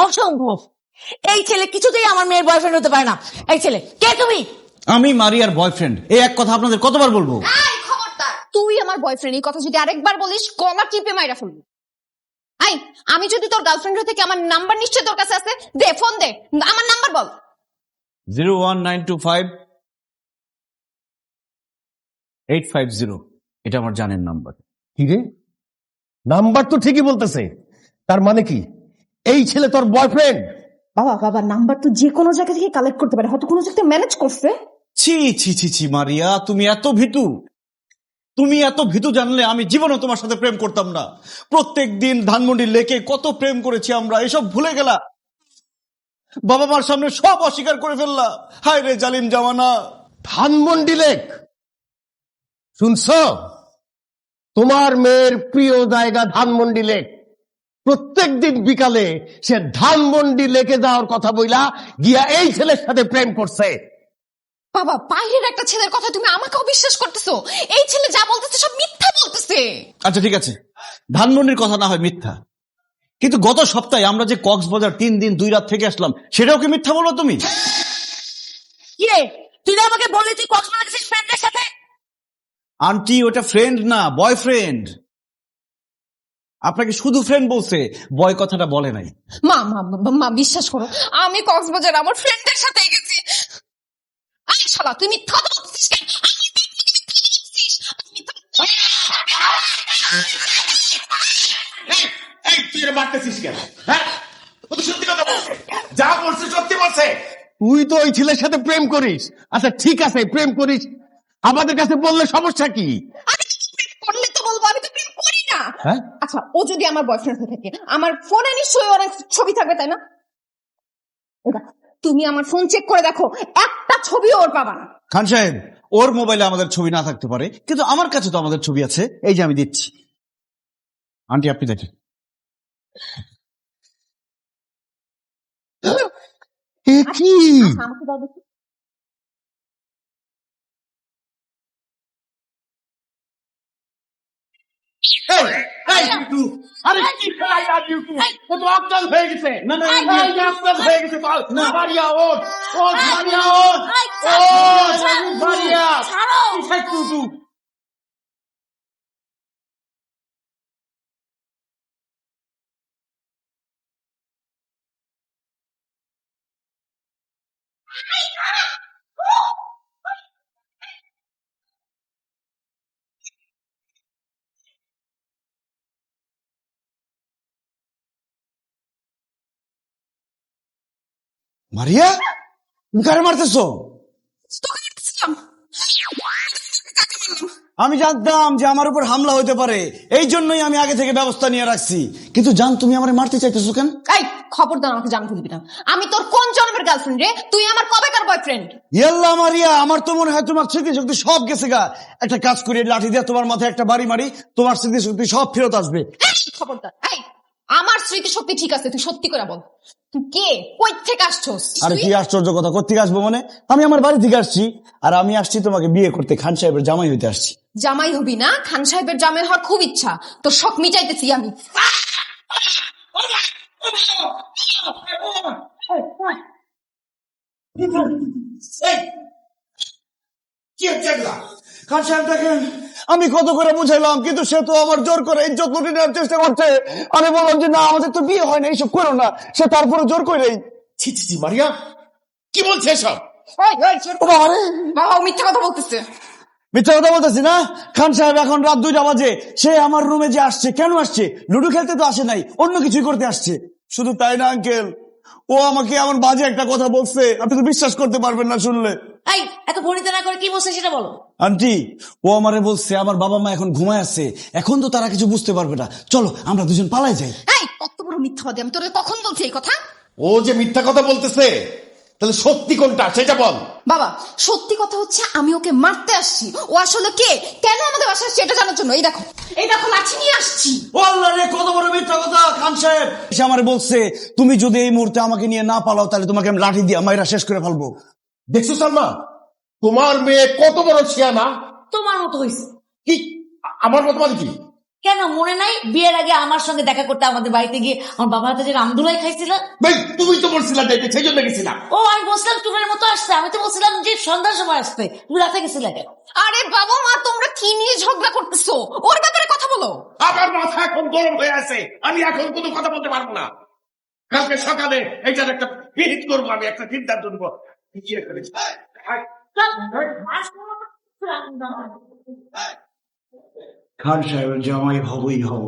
অসম্ভব। এই ছেলে কিছুতেই আমার মেয়ের বয়ফ্রেন্ড হতে পারে না। এই ছেলে কে তুমি? আমি মারিয়ার বয়ফ্রেন্ড। এই এক কথা আপনাদের কতবার বলবো? এই খবরদার, তুই আমার বয়ফ্রেন্ড, এই কথা যদি আরেকবার বলিস গলা টিপে মাইরা ফেলবি। এই, আমি যদি তোর গার্লফ্রেন্ড হয়ে থাকি আমার নাম্বার নিশ্চয়ই তোর কাছে আছে, দে ফোন দে, আমার নাম্বার বল। 01925 850, এটা আমার জানের নাম্বার। কি রে, নাম্বার তো ঠিকই বলতেছে, তার মানে কি এই ছেলে তোর বয়ফ্রেন্ড? বাবা বাবা, নাম্বার তো যে কোনো জায়গা থেকে কালেক্ট করতে পারে, হয়তো কোনো জায়গায় ম্যানেজ করছে। ছি ছি ছি ছি মারিয়া, তুমি এত ভীতু। তুমি এত ভীতু জানলে আমি জীবনও তোমার সাথে প্রেম করতাম না। প্রত্যেক দিন ধানমন্ডি লেকে কত প্রেম করেছি আমরা, এসব ভুলে গেলা। বাবা মার সামনে সব অস্বীকার করে ফেললা। হায় রে জালিম জামানা। ধানমন্ডি লেক শুনছ? তোমার মেয়ের প্রিয় জায়গা ধানমন্ডি লেক। প্রত্যেক দিন বিকালে সে ধানমন্ডি লেকে যাওয়ার কথা বইলা গিয়া এই ছেলের সাথে প্রেম করছে। বাবা, বাইরের একটা ছেলের কথা তুমি আমাকেও বিশ্বাস করতেছো? এই ছেলে যা বলতেছে সব মিথ্যা বলতেছে। আচ্ছা ঠিক আছে, ধানমন্ডির কথা না হয় মিথ্যা, কিন্তু গত সপ্তাহে আমরা যে কক্সবাজার 3 দিন 2 রাত থেকে আসলাম, সেটাও কি মিথ্যা বলো তুমি? কি রে, তুই না আমাকে বললি তুই কক্সবাজার গেছিস ফ্রেন্ডের সাথে? আন্টি ওটা ফ্রেন্ড না, বয়ফ্রেন্ড। আপনাকে শুধু ফ্রেন্ড বলছে, বয় কথাটা বলে নাই। মা মা মা, বিশ্বাস করো, আমি কক্সবাজার আমার ফ্রেন্ডের সাথে গেছি। আই শালা, তুই মিথ্যা বলছিস কেন? আমার বাপ মাকে মিথ্যা বলছিস? এই তুই এর মারতেছিস কেন? হ্যাঁ, ও তো সত্যি কথা বলছে, যা বলছে সত্যি বলছে। তুই তো ওই ছেলের সাথে প্রেম করিস। আচ্ছা ঠিক আছে, প্রেম করিস, আমাদের কাছে বললে সমস্যা কি? আমি তো প্রেম করলে তো বলবো, আমি তো প্রেম করি না। হ্যাঁ? আচ্ছা, ও যদি আমার বয়ফ্রেন্ড হয়ে থাকে, আমার ফোনে নিশ্চয়ই অনেক ছবি থাকবে, তাই না? এই দেখো, তুমি আমার ফোন চেক করে দেখো, একটা ছবিও ওর পাবা না। খান সাহেব, ওর মোবাইলে আমাদের ছবি না থাকতে পারে, কিন্তু আমার কাছে তো আমাদের ছবি আছে। এই যে আমি দিচ্ছি, আন্টি আপনি দেখেন। এ কি? আচ্ছা, আমাকে দাও দেখি। আরে কি খেলাই love you too? ও তো অজ্ঞান হয়ে গেছে। না না এই যে অজ্ঞান হয়ে গেছে। মারিয়া ওঠ, ওঠ মারিয়া ওঠ, ওঠ মারিয়া। কি খাই তুই? মারিয়া, তুমি কারে মারতেছো? তোকে মারতেছিলাম। আমি জানতাম যে আমার উপর হামলা হতে পারে, এই জন্যই আমি আগে থেকে ব্যবস্থা নিয়ে রাখছি। কিন্তু জান, তুমি আমারে মারতে চাইতেছো কেন? এই খবরদার আমাকে জানতে দিবি না। আমি তোর কোন জন্মের গার্লফ্রেন্ড রে? তুই আমার কবেকার বয়ফ্রেন্ড? ইয়াল্লা মারিয়া, আমার তো মনে হয় তোমার স্মৃতি শক্তি সব গেছে গা। একটা কাজ করি, লাঠি দিয়ে তোমার মাথায় একটা বাড়ি মারি, তোমার স্মৃতি শক্তি সব ফেরত আসবে। খবরদার। এই, আমার স্মৃতি শক্তি ঠিক আছে, তুই সত্যি করে বল, তুই কে, কই থেকে আসছস? আরে কি আশ্চর্য কথা, কোত্থেকে আসবো মানে? আমি আমার বাড়ি থেকে আসছি, আর আমি আসছি তোমাকে বিয়ে করতে, খান সাহেবের জামাই হইতে আসছি। জামাই হবি না? খান সাহেবের জামাই হওয়ার খুব ইচ্ছা, তোর শখ মিটাইতেছি আমি। কি হচ্ছে এগুলা? খান সাহেব দেখেন, আমি কত করে বুঝাইলাম, কিন্তু সে তো আমার জোর করে ইজ্জত লুটে নেওয়ার চেষ্টা করছে। আমি বললাম যে না, আমাদের তো বিয়ে হয় না, এইসব করো না। সে তারপরে জোর করে। ছি ছি ছি মারিয়া, কি বলছে এসব? বাবা, ও মিথ্যা কথা বলতেছে। মিথ্যা কথা বলতেছি না। খান সাহেব এখন রাত 2টা বাজে, সে আমার রুমে যে আসছে, কেন আসছে? লুডো খেলতে তো আসে নাই, অন্য কিছুই করতে আসছে। শুধু তাই না আঙ্কেল, ও আমাকে এমন বাজে একটা কথা বলছে, আপনি তো বিশ্বাস করতে পারবেন না শুনলে। এই এত ভনিতা না করে কি বলছে সেটা বলো। আন্টি, ও আমারে বলছে আমার বাবা মা এখন ঘুমায় আছে, এখন তো তারা কিছু বুঝতে পারবে না, চলো আমরা দুজন পালাই যাই। এই কত বড় মিথ্যাবাদী, আমি তোরে কখন বলছি এই কথা? ও যে মিথ্যা কথা বলতেছে, তাহলে সত্যি কোনটা সেটা বল। বাবা, সত্যি কথা হচ্ছে আমি ওকে মারতে আসছি। ও আসলে কে, কেন আমাদের বাসায় আসছে এটা জানার জন্য। এই দেখো, এই দেখো, লাঠি নিয়ে আসছি। ও আল্লাহ রে, কত বড় মিথ্যা কথা! খান সাহেব সে আমারে বলছে, তুমি যদি এই মুহূর্তে আমাকে নিয়ে না পালাও, তাহলে তোমাকে আমি লাঠি দিয়ে মাইরা শেষ করে ফেলবো। দেখছো সালমা, তোমার মেয়ে কত বড় ছিয়ানা। তোমার মতো হয়েছে। কি আমার মত মানে কি? কেন মনে নাই বিয়ের আগে আমার সঙ্গে দেখা করতে আমাদের বাড়িতে গিয়ে আমার বাবার হাতে যে রামদুলাই খাইছিল? ভাই তুমি তো বলছিলা যাইতে, সেই জন্য গেছিলাম। ও আমি বলছিলাম টুরের মতো আসছে, আমি তো বলছিলাম যে সন্ধ্যার সময় আসতে, তুমি রাতে গেছিলে কেন? আরে বাবা মা, তোমরা কি নিয়ে ঝগড়া করতেছো? ওর ব্যাপারে কথা বলো। আমার মাথা এখন গরম হয়ে আছে, আমি এখন কোনো কথা বলতে পারবো না। কালকে সকালে এইটার একটা পিরিত করবো, আমি একটা সিদ্ধান্ত নেবো। খান সাহেবের জামাই হবই হব।